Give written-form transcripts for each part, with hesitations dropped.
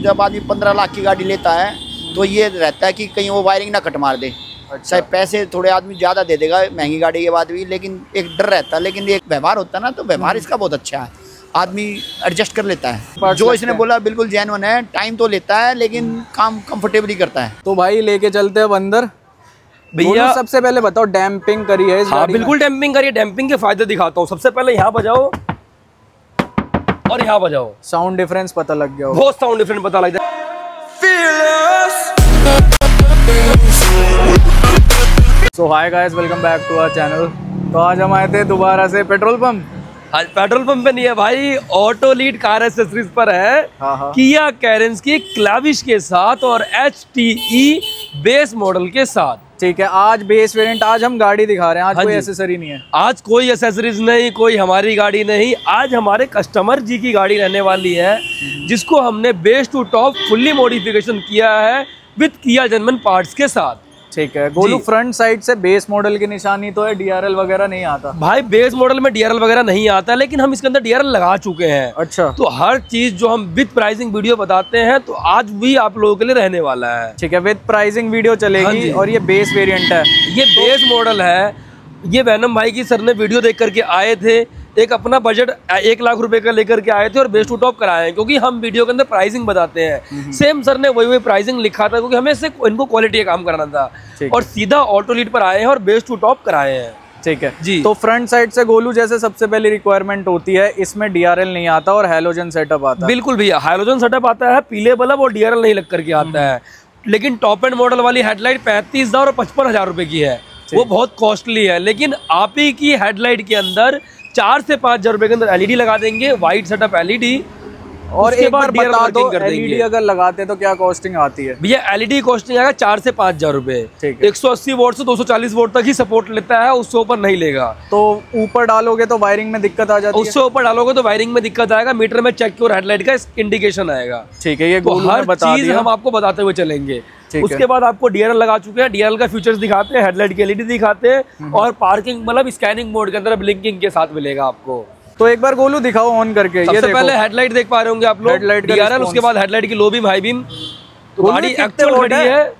जब आदमी 15 लाख की गाड़ी लेता है तो ये रहता है कि कहीं वो वायरिंग ना कट मार दे। अच्छा। चाहे पैसे थोड़े आदमी ज़्यादा दे देगा महंगी गाड़ी के बाद भी, लेकिन एक डर रहता है। लेकिन एक व्यवहार होता है ना, तो व्यवहार इसका बहुत अच्छा है, आदमी एडजस्ट कर लेता है। जो इसने बोला बिल्कुल जेन्युइन है, टाइम तो लेता है लेकिन काम कंफर्टेबली करता है। तो भाई लेके चलते हैं अंदर भैया। सबसे पहले बताओ डैम्पिंग करी है इस हाँ गाड़ी बिल्कुल डैम्पिंग करिए। डैम्पिंग के फायदे दिखाता हूँ। सबसे पहले यहाँ बजाओ और यहाँ बजाओ, साउंड डिफरेंस पता लग गया, बहुत साउंड डिफरेंट पता लग जाए। So hi guys, welcome back to our channel. तो आज हम आए थे दोबारा से पेट्रोल पंप। आज पेट्रोल पंप पे नहीं है भाई, ऑटो लीड कार एक्सेसरीज पर है। हाँ। किया कैरेंस की क्लाविश के साथ और HTE बेस मॉडल के साथ। ठीक है, आज बेस वेरिएंट, आज हम गाड़ी दिखा रहे हैं, आज हाँ कोई जी। एसेसरी नहीं है। आज कोई एक्सेसरीज नहीं, कोई हमारी गाड़ी नहीं, आज हमारे कस्टमर जी की गाड़ी रहने वाली है, जिसको हमने base to top fully modification किया है विद किया जेन्युइन पार्ट्स के साथ। ठीक है गोलू, फ्रंट साइड से बेस मॉडल की निशानी तो है, DRL वगैरह नहीं आता भाई। बेस मॉडल में DRL वगैरह नहीं आता, लेकिन हम इसके अंदर DRL लगा चुके हैं। अच्छा। तो हर चीज जो हम विद प्राइसिंग वीडियो बताते हैं, तो आज भी आप लोगों के लिए रहने वाला है। ठीक है, विद प्राइसिंग वीडियो चलेगी। और ये बेस वेरिएंट है, ये बेस मॉडल है। ये वैनम भाई की सर ने वीडियो देख करके आए थे, एक अपना बजट 1 लाख रुपए का लेकर के आए थे और बेस टू टॉप कराए हैं, क्योंकि हम वीडियो के अंदर प्राइसिंग बताते हैं। सेम सर ने वही प्राइसिंग लिखा था, क्योंकि हमें इससे इनको क्वालिटी का काम कराना था, और सीधा ऑटो लीड पर आए हैं और बेस टू टॉप कराए हैं। ठीक है जी। तो फ्रंट साइड से गोलू, जैसे सबसे पहली रिक्वायरमेंट होती है, इसमें DRL नहीं आता और हैलोजन सेटअप आता है। बिल्कुल भैया, हैलोजन सेटअप आता है, पीले बल्ब और DRL नहीं लग करके आता है। लेकिन टॉप एंड मॉडल वाली हेडलाइट 35,000 और 55,000 रुपए की है, वो बहुत कॉस्टली है। लेकिन आप ही की हेडलाइट के अंदर 4 से 5 हजार रुपए के अंदर LED लगा देंगे, वाइट सेटअप LED। और एक बार बता दो, LED अगर लगाते तो क्या कॉस्टिंग आती है? भैया LED कॉस्टिंग आएगा 4 से 5 हजार रुपए। 180 वोल्ट से 240 वोल्ट तक ही सपोर्ट लेता है, उससे ऊपर नहीं लेगा। तो ऊपर डालोगे तो वायरिंग में दिक्कत आ जाती है? उससे ऊपर डालोगे तो वायरिंग में दिक्कत आएगा, मीटर में चेक और हेडलाइट का इंडिकेशन आएगा। ठीक है, ये तो हर चीज हम आपको बताते हुए चलेंगे। उसके बाद आपको DRL लगा चुके हैं, DRL का फीचर्स दिखाते हैं, हेडलाइट की LED दिखाते हैं, और पार्किंग मतलब स्कैनिंग मोड के अंदर ब्लिंकिंग के साथ मिलेगा आपको। तो एक बार गोलू दिखाओ ऑन करके। सबसे पहले हेडलाइट देख पा रहे होंगे आप लोग, DRL, उसके बाद हेडलाइट की लो बीम, हाई बीम। तो गाड़ी एक्चुअल खड़ी है,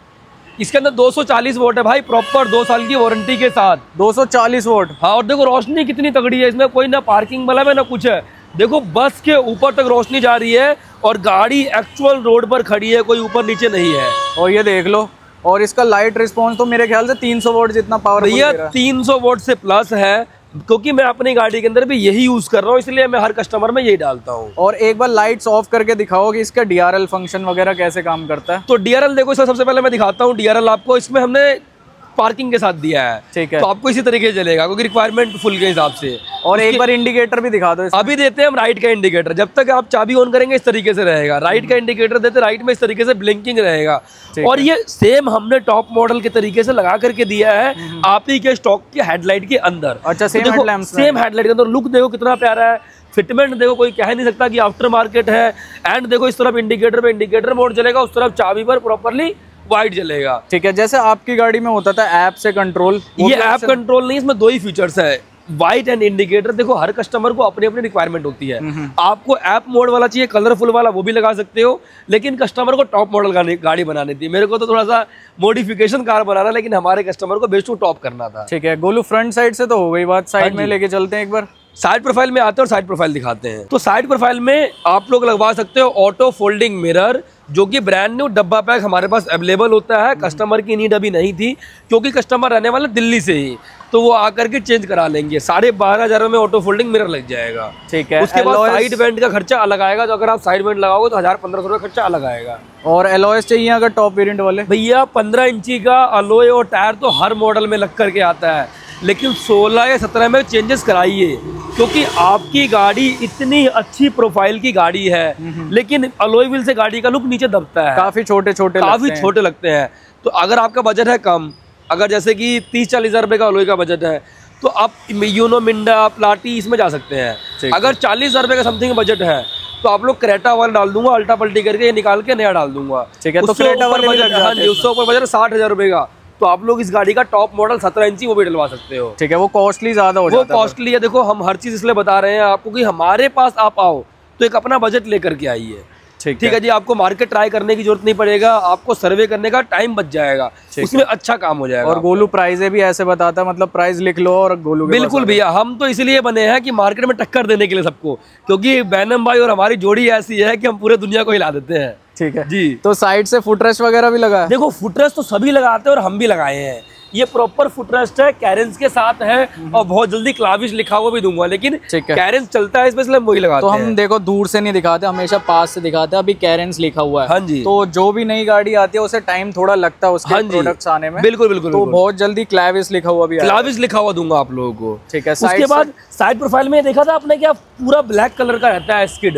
इसके अंदर 240 वोल्ट है भाई, प्रॉपर 2 साल की वारंटी के साथ 240 वोल्ट। हाँ, और देखो रोशनी कितनी तगड़ी है, इसमें कोई ना पार्किंग बल्ब है ना कुछ है। देखो बस के ऊपर तक रोशनी जा रही है, और गाड़ी एक्चुअल रोड पर खड़ी है, कोई ऊपर नीचे नहीं है। और ये देख लो, और इसका लाइट रिस्पॉन्स तो मेरे ख्याल से 300 वोल्ट जितना पावर भैया 300 वोल्ट से प्लस है, क्योंकि मैं अपनी गाड़ी के अंदर भी यही यूज कर रहा हूँ, इसलिए मैं हर कस्टमर में यही डालता हूँ। और एक बार लाइट्स ऑफ करके दिखाओ कि इसका DRL फंक्शन वगैरह कैसे काम करता है। तो DRL देखो, सबसे पहले मैं दिखाता हूँ DRL आपको। इसमें हमने पार्किंग के साथ दिया है। ठीक है, तो आपको इसी तरीके से चलेगा, क्योंकि रिक्वायरमेंट फुल के हिसाब से। और एक बार इंडिकेटर भी दिखा दो। अभी देते हैं हम राइट का इंडिकेटर, जब तक आप चाबी ऑन करेंगे इस तरीके से रहेगा। राइट का इंडिकेटर देते, राइट में इस तरीके से ब्लिंकिंग रहेगा। और ये सेम हमने टॉप मॉडल के तरीके से लगा करके दिया है आप ही के स्टॉक के हेडलाइट के अंदर। अच्छा, सेम हेडलाइट के अंदर। लुक देखो कितना प्यारा है, फिटमेंट देखो, कोई कह नहीं सकता कि आफ्टर मार्केट है। एंड देखो इस तरफ इंडिकेटर पे इंडिकेटर मोड चलेगा, उस तरफ चाबी पर प्रॉपरली वाइट जलेगा। ठीक है, जैसे आपकी गाड़ी में होता था ऐप से कंट्रोल, ये ऐप कंट्रोल नहीं, इसमें 2 ही फीचर्स है, वाइट एंड इंडिकेटर। देखो हर कस्टमर को अपनी अपनी रिक्वायरमेंट होती है। आपको ऐप मोड वाला चाहिए, कलरफुल वाला, वो भी लगा सकते हो, लेकिन कस्टमर को टॉप मॉडल गाड़ी बनानी थी। मेरे को तो थोड़ा सा मॉडिफिकेशन कार बनाना, लेकिन हमारे कस्टमर को बेस्ट टू टॉप करना था। ठीक है गोलू, फ्रंट साइड से तो हो गई बात, साइड में लेके चलते हैं एक बार। साइड प्रोफाइल में आते हैं और साइड प्रोफाइल दिखाते हैं। तो साइड प्रोफाइल में आप लोग लगवा सकते हो ऑटो फोल्डिंग मिरर, जो कि ब्रांड न्यू डब्बा पैक हमारे पास अवेलेबल होता है। कस्टमर की नीड अभी नहीं थी, क्योंकि कस्टमर रहने वाले दिल्ली से ही, तो वो आकर के चेंज करा लेंगे। 12,500 में ऑटो फोल्डिंग मिरर लग जाएगा। ठीक है, उसके बाद साइड वेंट का खर्चा अलग आएगा। तो अगर आप साइड वेंट लगाओगे तो 1,000-1,500 का खर्चा अलग आएगा। और एलॉयस चाहिए अगर टॉप वेरिएंट वाले? भैया 15 इंची का अलॉय और टायर तो हर मॉडल में लग करके आता है, लेकिन 16 या 17 में चेंजेस कराइए, क्योंकि आपकी गाड़ी इतनी अच्छी प्रोफाइल की गाड़ी है, लेकिन अलॉय व्हील से गाड़ी का लुक नीचे दबता है, काफी छोटे लगते हैं। तो अगर आपका बजट है कम, अगर जैसे कि 30-40 हजार रुपये का अलॉय का बजट है, तो आप यूनो, मिंडा, प्लाटी इसमें जा सकते हैं। अगर 40 हजार रुपये का समथिंग बजट है, तो आप लोग क्रेटा वाला डाल दूंगा, अल्टा पल्टी करके ये निकाल के नया डाल दूंगा। ठीक है, तो क्रेटा वाले उससे ऊपर बजट 60,000 रुपये का, तो आप लोग इस गाड़ी का टॉप मॉडल 17 इंची वो भी डलवा सकते हो। ठीक है, वो कॉस्टली ज्यादा हो जाता है। वो कॉस्टली है। देखो हम हर चीज इसलिए बता रहे हैं आपको कि हमारे पास आप आओ तो एक अपना बजट लेकर के आइए। ठीक है जी, आपको मार्केट ट्राई करने की जरूरत नहीं पड़ेगा, आपको सर्वे करने का टाइम बच जाएगा, उसमें अच्छा काम हो जाएगा। और गोलू प्राइस भी ऐसे बताता है, मतलब प्राइस लिख लो और गोलू बिल्कुल भैया, हम तो इसलिए बने हैं कि मार्केट में टक्कर देने के लिए सबको, क्योंकि बैनम भाई और हमारी जोड़ी ऐसी है कि हम पूरे दुनिया को हिला देते हैं। ठीक है जी। तो साइड से फुटरेस्ट वगैरह भी लगा है? देखो फुटरेस्ट तो सभी लगाते हैं और हम भी लगाए हैं, ये प्रॉपर फुटरेस्ट है, कैरेंस के साथ है और बहुत जल्दी क्लाविश लिखा हुआ भी दूंगा, लेकिन कैरेंस चलता है इसमें, वही लगाते हैं। तो हम देखो दूर से नहीं दिखाते, हमेशा पास से दिखाते हैं। अभी कैरेंस लिखा हुआ है। हाँ जी। तो जो भी नई गाड़ी आती है उसे टाइम थोड़ा लगता है उसके प्रोडक्ट्स आने में। बिल्कुल बिल्कुल। तो बहुत जल्दी क्लाविश लिखा हुआ भी, क्लाविश लिखा हुआ दूंगा आप लोगों को। ठीक है। उसके बाद साइड प्रोफाइल में देखा था आपने क्या पूरा ब्लैक कलर का रहता है स्किड,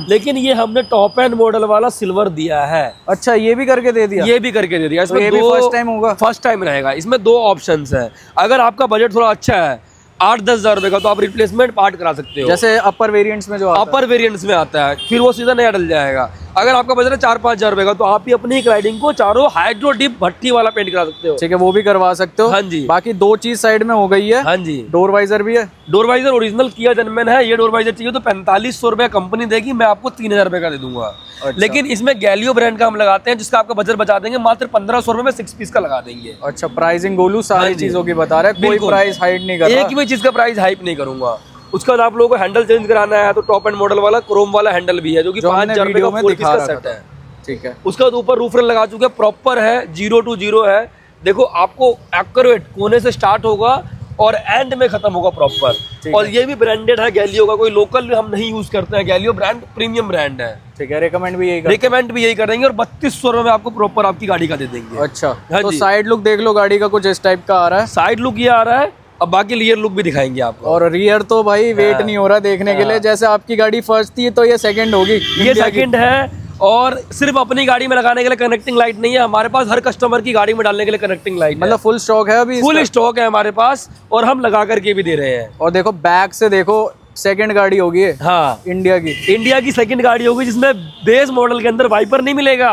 लेकिन ये हमने टॉप एंड मॉडल वाला सिल्वर दिया है। अच्छा, ये भी करके दे दिया? ये भी करके दे दिया। इसमें ये भी फर्स्ट टाइम होगा? फर्स्ट टाइम रहेगा। इसमें 2 ऑप्शंस है। अगर आपका बजट थोड़ा अच्छा है 8-10 हज़ार रुपए का, तो आप रिप्लेसमेंट पार्ट करा सकते हो, जैसे अपर वेरिएंट्स में जो आता अपर वेरिएंट्स में आता है, फिर वो सीधा नया डल जाएगा। अगर आपका बजट है 4-5 हज़ार रुपए का, तो आप ही अपनी राइडिंग को चारों हाइड्रो डिप भट्टी वाला पेंट करा सकते हो। ठीक है, वो भी करवा सकते हो। हाँ जी। बाकी 2 चीज साइड में हो गई है। हाँ जी। डोर वाइजर भी है। डोर वाइजर ओरिजिनल किया जनमैन है। ये डोर वाइजर चाहिए तो 4500 रुपए कंपनी देगी, मैं आपको 3000 रुपए का दे दूंगा। अच्छा। लेकिन इसमें गैलियो ब्रांड का हम लगाते हैं, जिसका आपका बजट बचा देंगे, मात्र 1500 रुपए में 6 पीस का लगा देंगे। अच्छा, प्राइसिंग गोलू सारी चीजों की बता रहा है, कोई प्राइस हाइड नहीं कर रहा। एक भी चीज का प्राइस हाइप नहीं करूंगा। उसके बाद आप लोगों को हैंडल चेंज कराना है तो टॉप एंड मॉडल वाला क्रोम वाला हैंडल भी है, जो कि 5000 रुपए का 4 पीस का सेट है। ठीक है। उसके बाद ऊपर रूफ रेल लगा चुके हैं, प्रॉपर है, 0 to 0 है। देखो आपको एक्यूरेट कोने से स्टार्ट होगा और एंड में खत्म होगा प्रॉपर। और ये भी ब्रांडेड है गैलियो का, कोई लोकल हम नहीं यूज करते हैं। गैलियो ब्रांड प्रीमियम ब्रांड है। ठीक है, रिकमेंड भी यही करेंगे और 3200 रुपए में आपको प्रॉपर आपकी गाड़ी का दे देंगे। अच्छा, तो साइड लुक देख लो, गाड़ी का कुछ इस टाइप का आ रहा है। साइड लुक ये आ रहा है, अब बाकी रियर लुक भी दिखाएंगे आपको। और रियर तो भाई वेट नहीं हो रहा देखने के लिए, जैसे आपकी गाड़ी फर्स्ट थी तो ये सेकंड होगी। ये सेकंड है, और सिर्फ अपनी गाड़ी में लगाने के लिए कनेक्टिंग लाइट नहीं है, हमारे पास हर कस्टमर की गाड़ी में डालने के लिए कनेक्टिंग लाइट, मतलब फुल स्टॉक है अभी? फुल स्टॉक है हमारे पास, और हम लगा करके भी दे रहे हैं। और देखो बैक से देखो, सेकंड गाड़ी होगी। हाँ, इंडिया की सेकंड गाड़ी होगी, जिसमें बेस मॉडल के अंदर वाइपर नहीं मिलेगा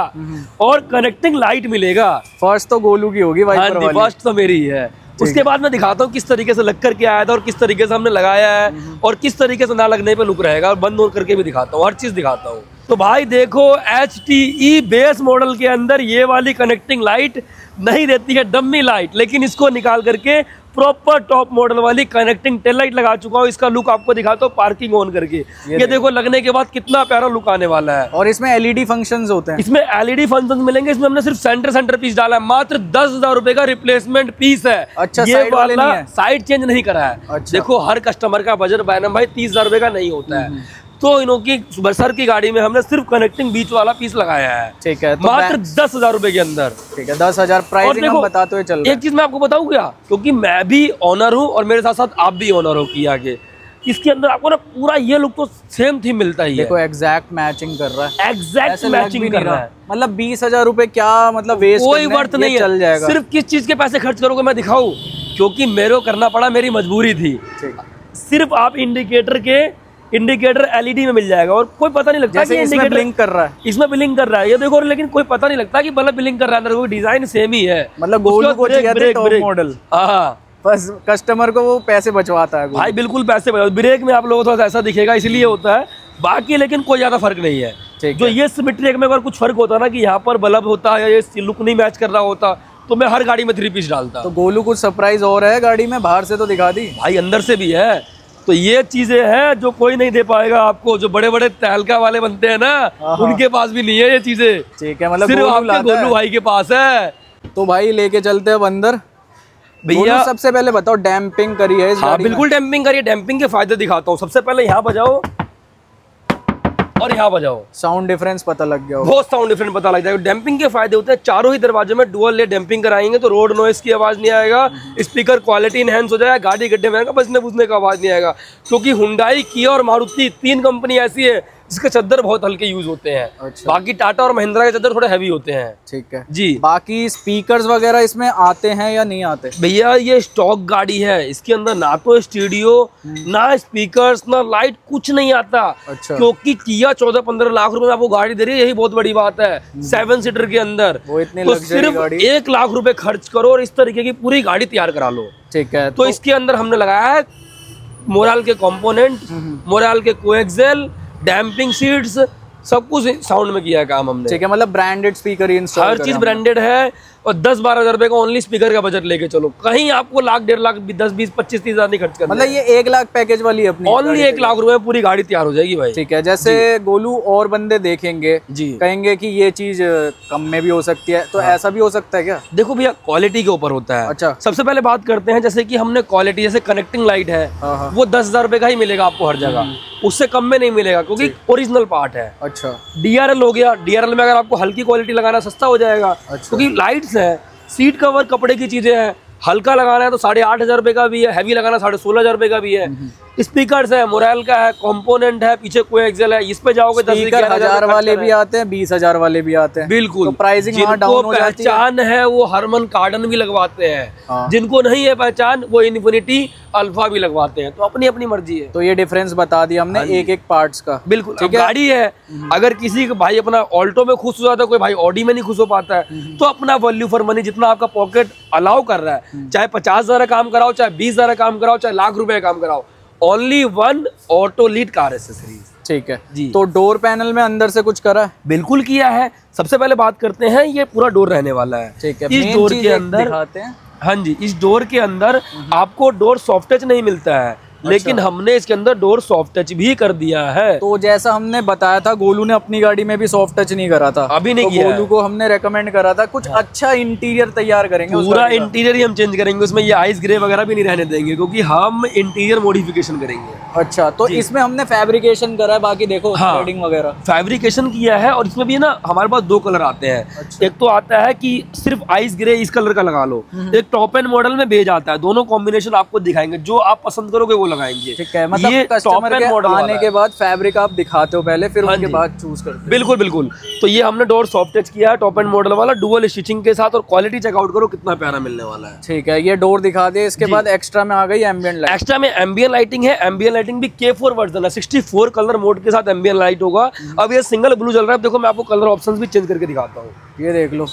और कनेक्टिंग लाइट मिलेगा। फर्स्ट तो गोलू की होगी वाइपर वाली। फर्स्ट तो मेरी ही है। उसके बाद मैं दिखाता हूँ किस तरीके से लग करके आया था और किस तरीके से हमने लगाया है और किस तरीके से ना लगने पे लुक रहेगा, और बंद हो करके भी दिखाता हूँ, हर चीज दिखाता हूँ। तो भाई देखो, HTE बेस मॉडल के अंदर ये वाली कनेक्टिंग लाइट नहीं देती है, डम्मी लाइट, लेकिन इसको निकाल करके प्रॉपर टॉप मॉडल वाली कनेक्टिंग टेल लाइट लगा चुका हूँ। इसका लुक आपको दिखाता हूँ पार्किंग ऑन करके। ये देखो लगने के बाद कितना प्यारा लुक आने वाला है। और इसमें LED फंक्शंस होते हैं। इसमें LED फंक्शंस मिलेंगे। इसमें हमने सिर्फ सेंटर पीस डाला है, मात्र 10,000 रुपए का रिप्लेसमेंट पीस है। अच्छा, ये वाला साइड चेंज नहीं करा है। अच्छा। देखो हर कस्टमर का बजट बैनम भाई 30,000 रुपए का नहीं होता है, तो इनों की बसर की गाड़ी में हमने सिर्फ कनेक्टिंग बीच वाला पीस लगाया है। ठीक है, तो मात्र 10,000 रुपए के अंदर। ठीक है, 10,000 प्राइसिंग हम बताते हुए चल रहे हैं। एक चीज मैं आपको बताऊं क्या, क्योंकि मैं भी ऑनर हूं और मेरे साथ साथ आप भी ऑनर हो किया के, इसके अंदर आपको ना पूरा ये लुक तो सेम थीम मिलता ही है। देखो एग्जैक्ट मैचिंग कर रहा है, एग्जैक्ट मैचिंग कर रहा है। मतलब 20,000 रुपए क्या मतलब वेस्ट, कोई वर्थ नहीं है, चल जाएगा। सिर्फ किस चीज के पैसे खर्च करोगे मैं दिखाऊं, क्योंकि मेरे को करना पड़ा, मेरी मजबूरी थी। सिर्फ आप इंडिकेटर LED में मिल जाएगा और कोई पता नहीं लगता कि इसमें ब्लिंक कर रहा है, इसमें ब्लिंक कर रहा है, ये देखो, लेकिन कोई पता नहीं लगता कि बल्ब ब्लिंक कर रहा है, अंदर कोई डिजाइन सेम ही है। मतलब गोल्ड को चाहिए था टॉप मॉडल। हाँ, बस कस्टमर को वो पैसे बचवाता है भाई, बिल्कुल पैसे बचवाता। ब्रेक में आप लोगों को थोड़ा ऐसा दिखेगा इसलिए होता है, बाकी लेकिन कोई ज्यादा फर्क नहीं है। जो ये सिमेट्री में अगर कुछ फर्क होता ना कि यहाँ पर बल्ब होता है, ये लुक नहीं मैच कर रहा होता, तो मैं हर गाड़ी में 3 पीस डालता। तो गोलू कुछ सरप्राइज और है गाड़ी में, बाहर से तो दिखा दी भाई, अंदर से भी है। तो ये चीजें हैं जो कोई नहीं दे पाएगा आपको, जो बड़े बड़े तहलका वाले बनते हैं ना, उनके पास भी नहीं है ये चीजें। ठीक है, मतलब सिर्फ आपके गोलू भाई के पास है। तो भाई लेके चलते हैं अंदर। भैया सबसे पहले बताओ, डैम्पिंग करी है इस गाड़ी में? बिल्कुल डैम्पिंग करी है। डैम्पिंग के फायदे दिखाता हूँ। सबसे पहले यहाँ बजाओ और यहाँ बजाओ, साउंड डिफरेंस पता लग गया, बहुत साउंड डिफरेंस पता लग जाएगा। डैम्पिंग के फायदे होते हैं, चारों ही दरवाजों में डुअल लेयर डैम्पिंग कराएंगे तो रोड नॉइस की आवाज नहीं आएगा, स्पीकर क्वालिटी इनहेंस हो जाएगा, गाड़ी गड्ढे में आएगा बजने बुझने का आवाज नहीं आएगा। क्योंकि हुंडई, किया और मारुति 3 कंपनी ऐसी है जिसके चद्दर बहुत हल्के यूज होते हैं। अच्छा। बाकी टाटा और महिंद्रा के चद्दर थोड़े हैवी होते हैं। ठीक है जी। बाकी स्पीकर्स वगैरह इसमें आते हैं या नहीं आते? भैया ये स्टॉक गाड़ी है, इसके अंदर ना तो स्टूडियो, ना स्पीकर्स, ना लाइट, कुछ नहीं आता। अच्छा। क्योंकि किया 14-15 लाख रुपए में आपको गाड़ी दे रही है, यही बहुत बड़ी बात है 7 सीटर के अंदर। तो सिर्फ 1 लाख रुपए खर्च करो और इस तरीके की पूरी गाड़ी तैयार करा लो। ठीक है। तो इसके अंदर हमने लगाया है मोराल के कंपोनेंट, मोराल के कोएक्सेल, डैम्पिंग सीट्स, सब कुछ साउंड में किया है काम हमने। ठीक है, मतलब ब्रांडेड स्पीकर ही इंस्टॉल, हर चीज ब्रांडेड है और 10-12 हज़ार रुपए का ओनली स्पीकर का बजट लेके चलो, कहीं आपको लाख 1.5 लाख 10, 20, 25, 30 हज़ार नहीं खर्च करना। मतलब ये 1 लाख पैकेज वाली अपनी ओनली 1 लाख रुपए पूरी गाड़ी तैयार हो जाएगी भाई। ठीक है, जैसे गोलू और बंदे देखेंगे जी, कहेंगे कि ये चीज कम में भी हो सकती है, तो ऐसा भी हो सकता है क्या? देखो भैया क्वालिटी के ऊपर होता है। अच्छा, सबसे पहले बात करते हैं जैसे कि हमने क्वालिटी, जैसे कनेक्टिंग लाइट है वो 10,000 रुपए का ही मिलेगा आपको हर जगह, उससे कम में नहीं मिलेगा क्योंकि ओरिजिनल पार्ट है। अच्छा, DRL हो गया, DRL में अगर आपको हल्की क्वालिटी लगाना सस्ता हो जाएगा। अच्छा, क्योंकि लाइट्स है, सीट कवर कपड़े की चीजें हैं, हल्का लगाना है तो 8,500 रुपए का भी है, हैवी लगाना 16,500 रुपए का भी है। स्पीकर्स है, मोरल का है, कंपोनेंट है, पीछे कोएक्सियल है, इस पे जाओगे 10,000 वाले भी आते हैं, 20,000 वाले भी आते हैं। बिल्कुल, तो प्राइसिंग वहाँ जिनको डाउन हो जाती है। पहचान है वो हरमन कार्डन भी लगवाते हैं, जिनको नहीं है पहचान वो इन्फिनिटी अल्फा भी लगवाते हैं, तो अपनी अपनी मर्जी है। तो ये डिफरेंस बता दिया हमने एक एक पार्ट्स का। बिल्कुल, अब गाड़ी है, अगर किसी भाई अपना ऑल्टो में खुश हो जाता है, कोई भाई ऑडी में नहीं खुश हो पाता है, तो अपना वैल्यू फॉर मनी जितना आपका पॉकेट अलाउ कर रहा है, चाहे 50,000 काम कराओ, चाहे 20,000 काम कराओ, चाहे लाख रुपए काम कराओ, only 1 auto lead car accessories. ठीक है जी। तो डोर पैनल में अंदर से कुछ करा है? बिल्कुल किया है। सबसे पहले बात करते हैं, ये पूरा डोर रहने वाला है। ठीक है, इस डोर के अंदर दिखाते हैं। हाँ जी, इस डोर के अंदर आपको डोर सॉफ्ट टच नहीं मिलता है, लेकिन हमने इसके अंदर डोर सॉफ्ट टच भी कर दिया है। तो जैसा हमने बताया था, गोलू ने अपनी गाड़ी में भी सॉफ्ट टच नहीं करा था, अभी नहीं तो किया गोलू को हमने रेकमेंड करा था कुछ अच्छा इंटीरियर तैयार करेंगे, पूरा इंटीरियर ही हम चेंज करेंगे, उसमें ये आइस ग्रे वगैरह भी नहीं रहने देंगे क्योंकि हम इंटीरियर मॉडिफिकेशन करेंगे। अच्छा, तो इसमें हमने फैब्रिकेशन करा है, बाकी देखो थ्रेडिंग वगैरह फैब्रिकेशन किया है। और इसमें भी ना हमारे पास 2 कलर आते हैं। एक तो आता है कि सिर्फ आइस ग्रे इस कलर का लगा लो, एक टॉप एंड मॉडल में भेज आता है, दोनों कॉम्बिनेशन आपको दिखाएंगे, जो आप पसंद करोगे वो लगाएंगे। ठीक है, मतलब ये कस्टमर के मॉडल आने के बाद फैब्रिक आप दिखाते हो पहले, फिर उसके बाद चूज करते हो। बिल्कुल बिल्कुल। तो ये हमने डोर सॉफ्ट टच किया है टॉप एंड मॉडल वाला, डुअल स्टिचिंग के साथ, और क्वालिटी चेकआउट करो कितना प्यारा मिलने वाला है। ठीक है, ये डोर दिखा दे। इसके बाद एक्स्ट्रा में आ गई एम्बिएंट लाइट। एक्स्ट्रा में एम्बिएंट लाइटिंग है। एम्बिएंट लाइटिंग भी K4 वर्जन है, 64 कलर मोड के साथ एम्बिएंट लाइट होगा। अब ये सिंगल ब्लू चल रहा है, देखो मैं आपको कलर ऑप्शंस भी चेंज करके दिखाता हूँ। ये देख लो,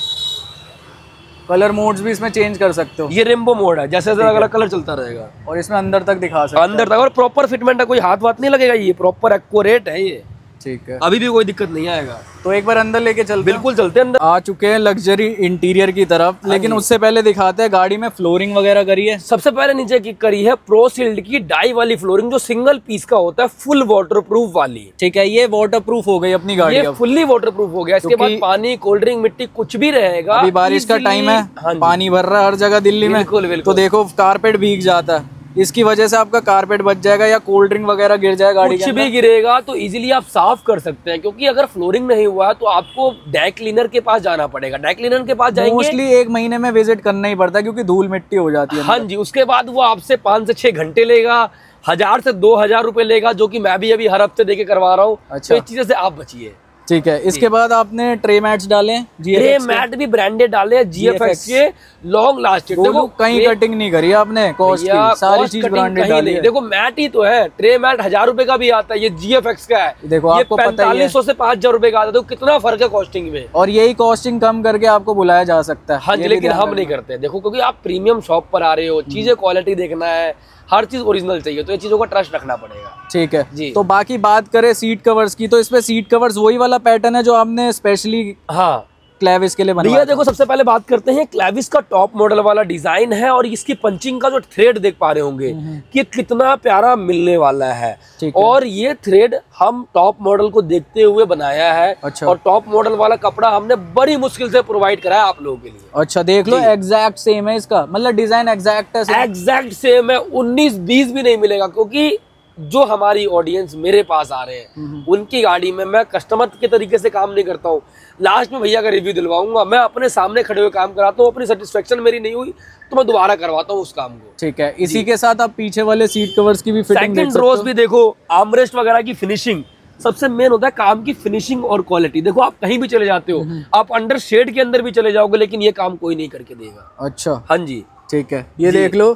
कलर मोड्स भी इसमें चेंज कर सकते हो। ये रेनबो मोड है, जैसे अलग अलग कलर चलता रहेगा, और इसमें अंदर तक दिखा सकते हो। अंदर तक, और प्रॉपर फिटमेंट है, कोई हाथ वाथ नहीं लगेगा, ये प्रॉपर एक्यूरेट है ये। ठीक है, अभी भी कोई दिक्कत नहीं आएगा। तो एक बार अंदर लेके चलते हैं। बिल्कुल चलते हैं अंदर। आ चुके हैं लग्जरी इंटीरियर की तरफ, लेकिन उससे पहले दिखाते हैं गाड़ी में फ्लोरिंग वगैरह करी है। सबसे पहले नीचे की करी है प्रोसील्ड की डाई वाली फ्लोरिंग, जो सिंगल पीस का होता है, फुल वाटरप्रूफ वाली। ठीक है, ये वाटरप्रूफ हो गई अपनी गाड़ी, ये फुल्ली वाटरप्रूफ हो गया। इसके बाद पानी, कोल्ड ड्रिंक, मिट्टी कुछ भी रहेगा। अभी बारिश का टाइम है, पानी भर रहा है हर जगह दिल्ली में, तो देखो कारपेट भीग जाता है, इसकी वजह से आपका कारपेट बच जाएगा, या कोल्ड ड्रिंक वगैरह गिर जाए गाड़ी के कुछ भी गिरेगा तो इजीली आप साफ कर सकते हैं। क्योंकि अगर फ्लोरिंग नहीं हुआ है तो आपको डैक क्लीनर के पास जाना पड़ेगा। डैक क्लीनर के पास जाएंगे, मोस्टली 1 महीने में विजिट करना ही पड़ता है, क्योंकि धूल मिट्टी हो जाती है। हाँ जी, उसके बाद वो आपसे 5 से 6 घंटे लेगा, 1000 से 2000 रुपए लेगा, जो कि मैं भी अभी हर हफ्ते देके करवा रहा हूँ। अच्छा, तो इस चीजों से आप बचिए। ठीक है, इसके बाद आपने ट्रे मैट्स डाले, ट्रे मैट भी ब्रांडेड डाले हैं, GFX के, लॉन्ग लास्टेड। देखो कहीं कटिंग नहीं करी आपने, कॉस्ट की सारी चीज ब्रांडेड डाली है। देखो मैट ही तो है, ट्रे मैट 1000 रुपए का भी आता है, ये GFX का है। देखो आपको पता ही है, 4500 से 5000 रुपए का आता है, तो कितना फर्क है कॉस्टिंग में। और यही कॉस्टिंग कम करके आपको बुलाया जा सकता है। हाँ जी, लेकिन हम नहीं करते। देखो क्योंकि आप प्रीमियम शॉप पर आ रहे हो, चीजें क्वालिटी देखना है, हर चीज ओरिजिनल चाहिए, तो ये चीजों का ट्रस्ट रखना पड़ेगा। ठीक है जी। तो बाकी बात करें सीट कवर्स की, तो इसमें सीट कवर्स वही वाला पैटर्न है जो आपने स्पेशली हाँ क्लेविस के लिए बनाया। भैया देखो, सबसे पहले बात करते हैं, क्लेविस का टॉप मॉडल वाला डिजाइन है, और इसकी पंचिंग का जो थ्रेड देख पा रहे होंगे कि कितना प्यारा मिलने वाला है। और ये थ्रेड हम टॉप मॉडल को देखते हुए बनाया है। अच्छा। और टॉप मॉडल वाला कपड़ा हमने बड़ी मुश्किल से प्रोवाइड कराया आप लोगों के लिए। अच्छा, देख लो एग्जैक्ट सेम है इसका, मतलब डिजाइन एग्जैक्ट है, एग्जैक्ट सेम है, 19-20 भी नहीं मिलेगा। क्योंकि जो हमारी ऑडियंस मेरे पास आ रहे हैं, उनकी गाड़ी में मैं कस्टमर के तरीके से काम नहीं करता हूँ। लास्ट में भैया का रिव्यू दिलवाऊंगा, मैं अपने सामने खड़े हुए काम कराता हूँ, अपनी सेटिस्फेक्शन मेरी नहीं हुई तो मैं दोबारा करवाता हूँ उस काम को। ठीक है, इसी के साथ आप पीछे वाले सीट कवर्स की भी फिटिंग देख सकते हो। रोज भी देखो, आर्मरेस्ट वगैरह की फिनिशिंग, सबसे मेन होता है काम की फिनिशिंग और क्वालिटी। देखो आप कहीं भी चले जाते हो, आप अंडर शेड के अंदर भी चले जाओगे, लेकिन ये काम कोई नहीं करके देगा। अच्छा, हाँ जी, ठीक है, ये देख लो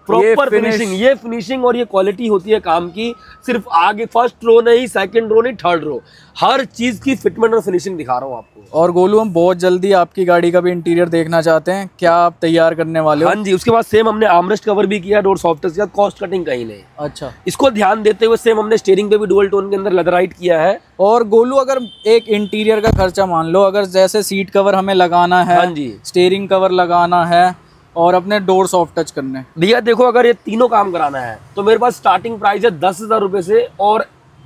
प्रॉपर फिनिशिंग, ये फिनिशिंग और ये क्वालिटी होती है काम की। सिर्फ आगे फर्स्ट रो नहीं, सेकंड रो नहीं, थर्ड रो, हर चीज की फिटमेंट और फिनिशिंग दिखा रहा हूँ आपको। और गोलू, हम बहुत जल्दी आपकी गाड़ी का भी इंटीरियर देखना चाहते हैं, क्या आप तैयार करने वाले हो? हाँ जी, उसके बाद सेम हमने आर्मरेस्ट कवर भी किया, डोर सॉफ्ट टच किया, कॉस्ट कटिंग कहीं नहीं। अच्छा, इसको ध्यान देते हुए सेम हमने स्टीयरिंग पे भी डुअल टोन के अंदर लेदराइट किया है। और गोलू, अगर एक इंटीरियर का खर्चा मान लो, अगर जैसे सीट कवर हमें लगाना है, हाँ जी, स्टीयरिंग कवर लगाना है और अपने डोर सॉफ्ट टच करने, भैया देखो अगर ये तीनों काम कराना है तो मेरे पास स्टार्टिंग प्राइस है 10,000 रुपए से, और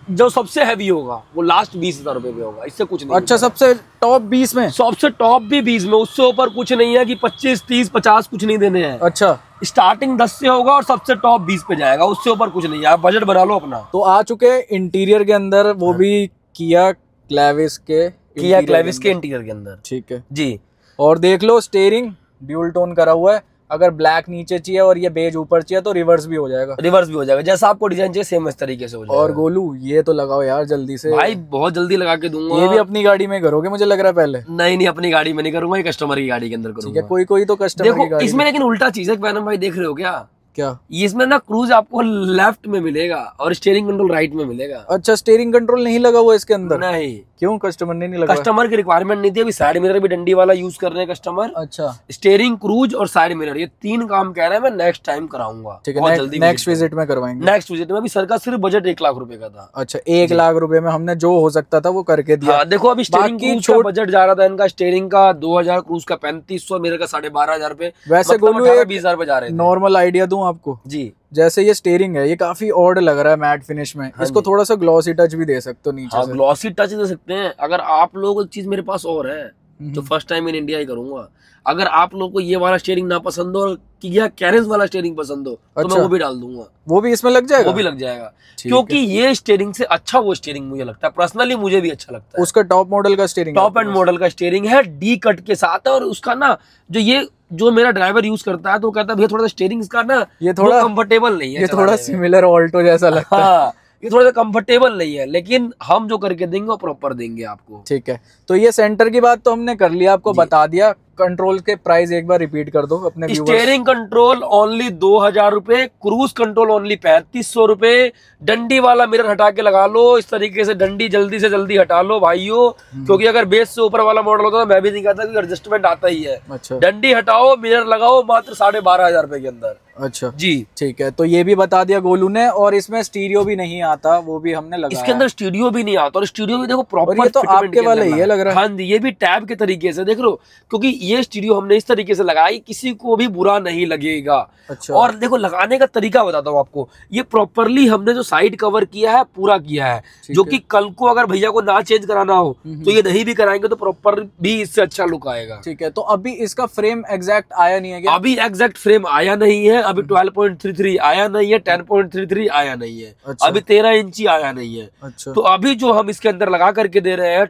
जो सबसे हैवी होगा वो लास्ट 20,000 रुपए पे होगा, इससे कुछ नहीं। अच्छा, सबसे टॉप 20 में? सबसे टॉप भी 20 में, उससे ऊपर कुछ नहीं है कि 25, 30, 50 कुछ नहीं देने हैं। अच्छा, स्टार्टिंग 10 से होगा और सबसे टॉप 20 पे जाएगा, उससे ऊपर कुछ नहीं है, आप बजट बना लो अपना। तो आ चुके इंटीरियर के अंदर, वो भी किया क्लेविस के इंटीरियर के अंदर। ठीक है जी, और देख लो स्टीयरिंग ड्यूल टोन करा हुआ है, अगर ब्लैक नीचे चाहिए और ये बेज ऊपर चाहिए तो रिवर्स भी हो जाएगा। रिवर्स भी हो जाएगा, जैसा आपको डिजाइन चाहिए सेम इस तरीके से हो जाएगा। और गोलू, ये तो लगाओ यार जल्दी से भाई, बहुत जल्दी लगा के दूंगा। ये भी अपनी गाड़ी में करोगे मुझे लग रहा है पहले? नहीं, अपनी गाड़ी में नहीं करूंगा, ये कस्टमर की गाड़ी के अंदर करूंगा। ठीक है, कोई कोई तो कस्टमर की देखो गाड़ी इसमें लेकिन उल्टा चीज है वैनम भाई, देख रहे हो क्या? क्या? इसमें ना क्रूज आपको लेफ्ट में मिलेगा और स्टीयरिंग कंट्रोल राइट में मिलेगा। अच्छा, स्टीयरिंग कंट्रोल नहीं लगा हुआ इसके अंदर? नहीं। क्यों, कस्टमर ने नहीं लगा? कस्टमर की रिक्वायरमेंट नहीं थी, अभी साइड मिरर भी डंडी वाला यूज कर रहे हैं कस्टमर। अच्छा, स्टीयरिंग, क्रूज और साइड मिरर, ये 3 काम कह रहे हैं, मैं नेक्स्ट टाइम कराऊंगा। ठीक है, नेक्स्ट विजिट में करवाएंगे। नेक्स्ट विजिट में अभी सर का सिर्फ बजट 1 लाख रुपए का था। अच्छा, 1 लाख रुपए में हमने जो हो सकता था वो करके दिया। हाँ, देखो अभी स्टीयरिंग क्रूज का बजट जा रहा था इनका, स्टीयरिंग का 2,000, क्रूज का 3500, मिरर का 12,500 रुपए। वैसे गोलू, 18-20,000 रुपए जा रहे थे। नॉर्मल आइडिया दूं आपको? जी, जैसे ये स्टीयरिंग है, ये काफी ऑड लग रहा है मैट फिनिश में, इसको थोड़ा सा ग्लॉसी टच भी दे सकते हो नीचे से। ग्लॉसी टच दे सकते हैं। अगर आप लोग, चीज मेरे पास और है जो फर्स्ट टाइम इन इंडिया ही करूंगा, अगर आप लोग को ये वाला स्टीयरिंग ना पसंद हो और किया कैरेंस वाला स्टीयरिंग पसंद हो तो मैं वो भी डाल दूंगा। वो भी इसमें लग जाएगा? वो भी लग जाएगा, क्योंकि ये स्टीयरिंग से अच्छा वो स्टीयरिंग मुझे लगता है, पर्सनली मुझे भी अच्छा लगता है। उसका टॉप मॉडल का स्टीयरिंग, टॉप एंड मॉडल का स्टीयरिंग है, डी कट के साथ है। और उसका ना जो मेरा ड्राइवर यूज करता है तो कहता है भैया थोड़ा सा स्टीयरिंग इसका ना ये थोड़ा कंफर्टेबल नहीं है, ये थोड़ा सिमिलर ऑल्टो जैसा लगता है। हाँ, ये थोड़ा सा कंफर्टेबल नहीं है, लेकिन हम जो करके देंगे वो प्रॉपर देंगे आपको। ठीक है, तो ये सेंटर की बात तो हमने कर लिया, आपको बता दिया। कंट्रोल के प्राइस एक बार रिपीट कर दो अपने व्यूअर्स। स्टीयरिंग कंट्रोल ओनली 2,000 रुपए, क्रूज कंट्रोल ओनली 3500 रुपए। डंडी वाला मिरर हटा के लगा लो, इस तरीके से डंडी जल्दी से जल्दी हटा लो भाइयों, क्योंकि अगर बेस से ऊपर वाला मॉडल होता है मैं भी नहीं कहता कि एडजस्टमेंट आता ही है। अच्छा, डंडी हटाओ, मिरर लगाओ, मात्र 12,500 रुपए के अंदर। अच्छा जी, ठीक है, तो ये भी बता दिया गोलू ने। और इसमें स्टीरियो भी नहीं आता, वो भी हमने लगाया। इसके अंदर स्टूडियो भी नहीं आता, और स्टूडियो भी देखो प्रॉपर, ये तो आपके वाला ही है लग रहा है। हाँ जी, ये भी टैब के तरीके से देख लो, क्योंकि ये स्टूडियो हमने इस तरीके से लगाई किसी को भी बुरा नहीं लगेगा। अच्छा, और देखो लगाने का तरीका बताता हूँ आपको, ये प्रॉपरली हमने जो साइड कवर किया है पूरा किया है, जो कि कल को अगर भैया को ना चेंज कराना हो तो ये नहीं भी कराएंगे तो प्रॉपर भी इससे अच्छा लुक आएगा। ठीक है, तो अभी इसका फ्रेम एग्जैक्ट आया नहीं है क्या? अभी एग्जैक्ट फ्रेम आया नहीं है, अभी 12.33 आया नहीं है, 10.33 आया नहीं है। अच्छा, अभी 13 इंची आया नहीं है। अच्छा, तो अभी जो हम इसके अंदर लगा करके दे रहे हैं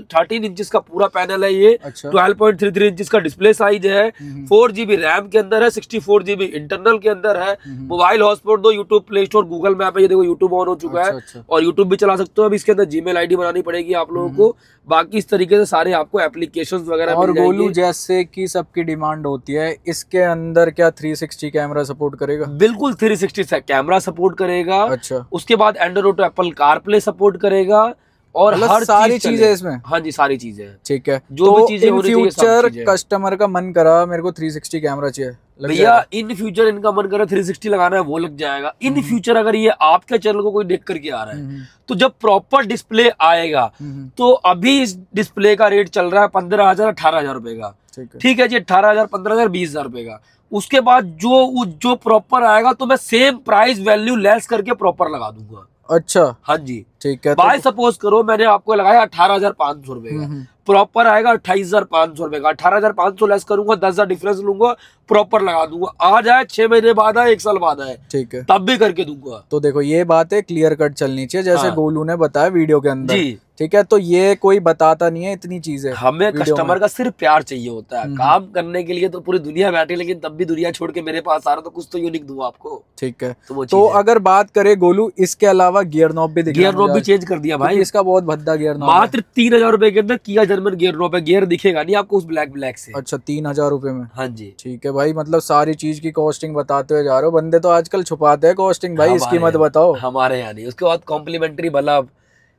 13 इंचेस का पूरा पैनल है ये। अच्छा, 12.33 इंचेस का डिस्प्ले साइज है, 4GB रैम के अंदर है, 64GB इंटरनल के अंदर है। मोबाइल हॉटस्पॉट दो, YouTube, play store, Google map है, ये देखो यूट्यूब ऑन हो चुका है। अच्छा, और यूट्यूब भी चला सकते हो। अब इसके अंदर जीमेल आईडी बनानी पड़ेगी आप लोगों को, बाकी इस तरीके से सारे आपको एप्लीकेशंस वगैरह। और गोलू, जैसे कि सबकी डिमांड होती है, इसके अंदर क्या 360 कैमरा सपोर्ट करेगा? बिल्कुल 360 कैमरा सपोर्ट करेगा। अच्छा, उसके बाद Android to Apple CarPlay support करेगा, और हर सारी चीजें इसमें। हाँ जी, सारी चीजें। ठीक है, जो भी चीजें इन फ्यूचर कस्टमर का मन करा मेरे को 360 कैमरा चाहिए, भैया इन फ्यूचर इनका मन करा 360 लगाना है, वो लग जाएगा। इन फ्यूचर अगर ये आपके चैनल को कोई देख करके आ रहा है तो जब प्रॉपर डिस्प्ले आएगा तो अभी इस डिस्प्ले का रेट चल रहा है 15,000 18,000 रुपए का। ठीक है जी, 18,000 15,000 20,000 रुपए का। उसके बाद जो प्रॉपर आएगा तो मैं सेम प्राइस वैल्यू लेस करके प्रॉपर लगा दूंगा। अच्छा, हाँ जी, ठीक है। बाय सपोज करो मैंने आपको लगाया 18,500 रुपए का, प्रॉपर आएगा 28,500 रुपए का। 18,500 लेस करूंगा, 10,000 डिफरेंस लूंगा, प्रॉपर लगा दूंगा। आ जाए 6 महीने बाद आए, 1 साल बाद आए, ठीक है, तब भी करके दूंगा। तो देखो ये बात है क्लियर कट चलनी चाहिए, जैसे गोलू ने बताया वीडियो के अंदर। ठीक है, तो ये कोई बताता नहीं है इतनी चीजें। हमें कस्टमर का सिर्फ प्यार चाहिए होता है। काम करने के लिए तो पूरी दुनिया बैठी, लेकिन तब भी दुनिया छोड़ के मेरे पास आ रहा तो कुछ तो यूनिक दूं आपको। ठीक है, तो अगर बात करें गोलू, इसके अलावा गियर नॉब भी गियर नॉब भी चेंज कर दिया भाई। इसका बहुत भद्दा गियर नॉब, मात्र 3000 रुपए के अंदर किया जर्मन गियर नॉब है। गियर दिखेगा नहीं आपको उस ब्लैक से। अच्छा, 3000 रुपए में? हाँ जी। ठीक है भाई, मतलब सारी चीज की कॉस्टिंग बताते हुए जा रहे हो। बंदे तो आजकल छुपाते हैं कॉस्टिंग भाई, इसकी मत बताओ। हमारे यहाँ नहीं। उसके बाद कॉम्प्लीमेंट्री बल्ब,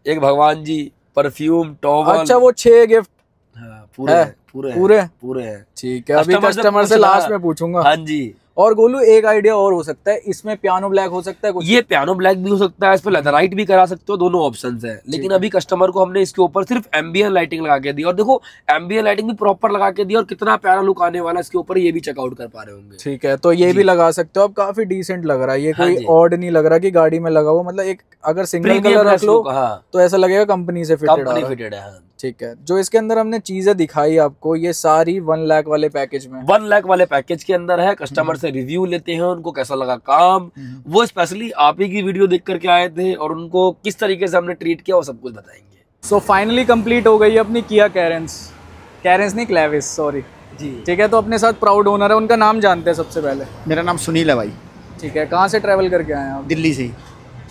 एक भगवान जी, परफ्यूम, टॉवल। अच्छा, वो 6 गिफ्ट पूरे हैं। ठीक है, अभी कस्टमर से लास्ट में पूछूंगा। हाँ जी। और गोलू, एक आइडिया और हो सकता है, इसमें पियानो ब्लैक हो सकता है कुछ? ये पियानो ब्लैक भी हो सकता है, इस पर लेदराइट भी करा सकते हो, दोनों ऑप्शंस है। लेकिन अभी कस्टमर को हमने इसके ऊपर सिर्फ एम्बियन लाइटिंग लगा के दी, और देखो एम्बियन लाइटिंग भी प्रॉपर लगा के दी, और कितना प्यारा लुक आने वाला इसके ऊपर, ये भी चेकआउट कर पा रहे होंगे। ठीक है, तो ये भी लगा सकते हो। अब काफी डिसेंट लग रहा है ये, कोई ऑड नहीं लग रहा कि गाड़ी में लगा हुआ। मतलब एक अगर सिंगल कलर रख लो तो ऐसा लगेगा कंपनी से फिटेड है। ठीक है, जो इसके अंदर हमने चीजें दिखाई आपको, ये सारी 1 लाख वाले पैकेज में, 1 लाख वाले पैकेज के अंदर है। कस्टमर से रिव्यू लेते हैं, उनको कैसा लगा काम, वो स्पेशली आप ही की वीडियो देख करके आए थे, और उनको किस तरीके से हमने ट्रीट किया वो सब कुछ बताएंगे। सो फाइनली कंप्लीट हो गई अपनी किया कैरेंस नहीं, क्लेविस, सॉरी जी। ठीक है, तो अपने साथ प्राउड ओनर है, उनका नाम जानते हैं सबसे पहले। मेरा नाम सुनील है भाई। ठीक है, कहाँ से ट्रैवल करके आए हैं आप? दिल्ली से ही।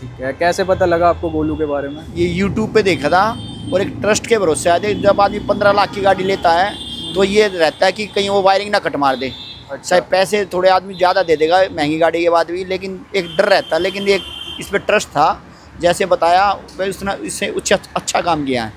ठीक है, कैसे पता लगा आपको गोलू के बारे में? ये यूट्यूब पे देखा था, और एक ट्रस्ट के भरोसे आए थे। जब आदमी 15 लाख की गाड़ी लेता है तो ये रहता है कि कहीं वो वायरिंग ना कट मार दे। अच्छा। चाहे पैसे थोड़े आदमी ज़्यादा दे देगा महंगी गाड़ी के बाद भी, लेकिन एक डर रहता है। लेकिन एक इस पर ट्रस्ट था, जैसे बताया उसने, इससे अच्छा काम किया है।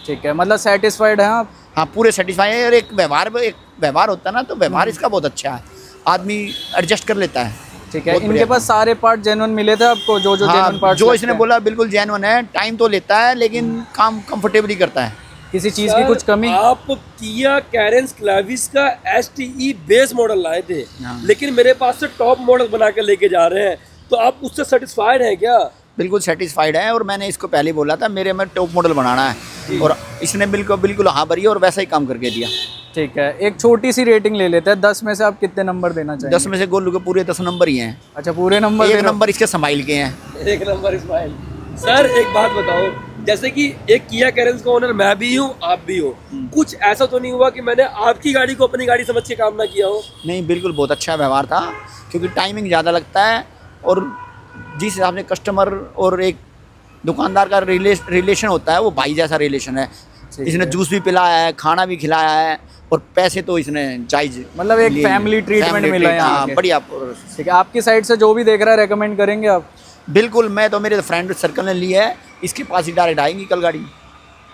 ठीक है, मतलब सेटिस्फाइड हैं आप? हाँ, पूरे सेटिस्फाई है। और एक व्यवहार होता है ना, तो व्यवहार इसका बहुत अच्छा है, आदमी एडजस्ट कर लेता है। ठीक है, इनके पास सारे पार्ट जेन्युइन मिले थे आपको? जो जेन्युइन पार्ट जो इसने बोला बिल्कुल जेन्युइन है। टाइम तो लेता है, लेकिन काम कंफर्टेबली करता है। किसी चीज की कुछ कमी? आप किया कैरेंस क्लेविस का STE बेस मॉडल लाए थे, लेकिन मेरे पास से टॉप मॉडल बना के लेके जा रहे हैं, तो आप उससे सेटिस्फाइड हैं क्या? बिल्कुल सेटिस्फाइड है, और मैंने इसको पहले बोला था मेरे में टॉप मॉडल बनाना है, और इसने बिल्कुल हाँ भरी, और वैसा ही काम करके दिया। ठीक है, एक छोटी सी रेटिंग ले लेते हैं। 10 में से आप कितने नंबर देना चाहेंगे? 10 में से गोलू के पूरे 10 नंबर ही हैं। अच्छा, पूरे नंबर? एक नंबर इसके स्माइल के हैं। 1 नंबर स्माइल। सर एक बात बताओ, जैसे कि एक किया कैरेंस का ओनर मैं भी हूँ, आप भी हो, कुछ ऐसा तो नहीं हुआ कि मैंने आपकी गाड़ी को अपनी गाड़ी समझ के काम ना किया हो? नहीं, बिल्कुल बहुत अच्छा व्यवहार था, क्योंकि टाइमिंग ज़्यादा लगता है, और जिस हिसाब से कस्टमर और एक दुकानदार का रिलेशन होता है, वो भाई जैसा रिलेशन है। इसने जूस भी पिलाया है, खाना भी खिलाया है, और पैसे तो इसने जायज, मतलब एक फैमिली ट्रीटमेंट मिला है। हाँ, बढ़िया। ठीक है, आपकी साइड से जो भी देख रहा है रेकमेंड करेंगे आप? बिल्कुल, मैं तो मेरे फ्रेंड सर्कल ने ली है, इसके पास ही डायरेक्ट आएंगी कल गाड़ी।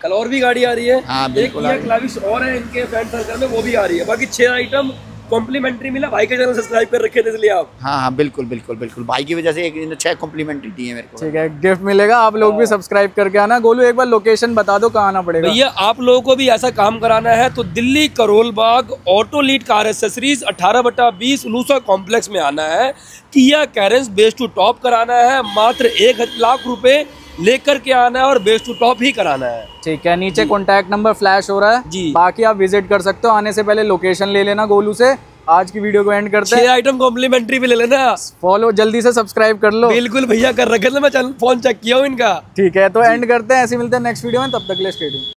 कल और भी गाड़ी आ रही है। हाँ, बिल्कुल। एक क्लेविस और है इनके फ्रेंड सर्कल में, वो भी आ रही है। बाकी 6 आइटम कॉम्प्लीमेंट्री मिला। भाई के चैनल सब्सक्राइब कर रखे थे इसलिए आप। हाँ, बिल्कुल। भाई की वजह से 6 कॉम्प्लीमेंट्री दी है मेरे को। ठीक है, गिफ्ट मिलेगा, आप लोग भी सब्सक्राइब करके आना। गोलू, एक बार लोकेशन बता दो, कहाँ आना पड़ेगा? भैया आप लोगों को भी ऐसा काम कराना है तो Delhi Karol Bagh auto lead car accessories 18/20 उलूसा कॉम्प्लेक्स में आना है। किया कैरेंस बेस टू टॉप कराना है, मात्र 1 लाख रुपए लेकर के आना है, और बेस टू टॉप ही कराना है। ठीक है, नीचे कॉन्टैक्ट नंबर फ्लैश हो रहा है जी। बाकी आप विजिट कर सकते हो। आने से पहले लोकेशन ले लेना गोलू से। आज की वीडियो को एंड करते हैं। 6 आइटम कॉम्प्लीमेंट्री भी ले लेना। फॉलो जल्दी से सब्सक्राइब कर लो। बिल्कुल भैया, कर रखे थे, मैं फोन चेक किया हूँ इनका। ठीक है, तो एंड करते हैं, ऐसे मिलते हैं नेक्स्ट वीडियो में, तब तक के लिए स्टे ट्यून्ड।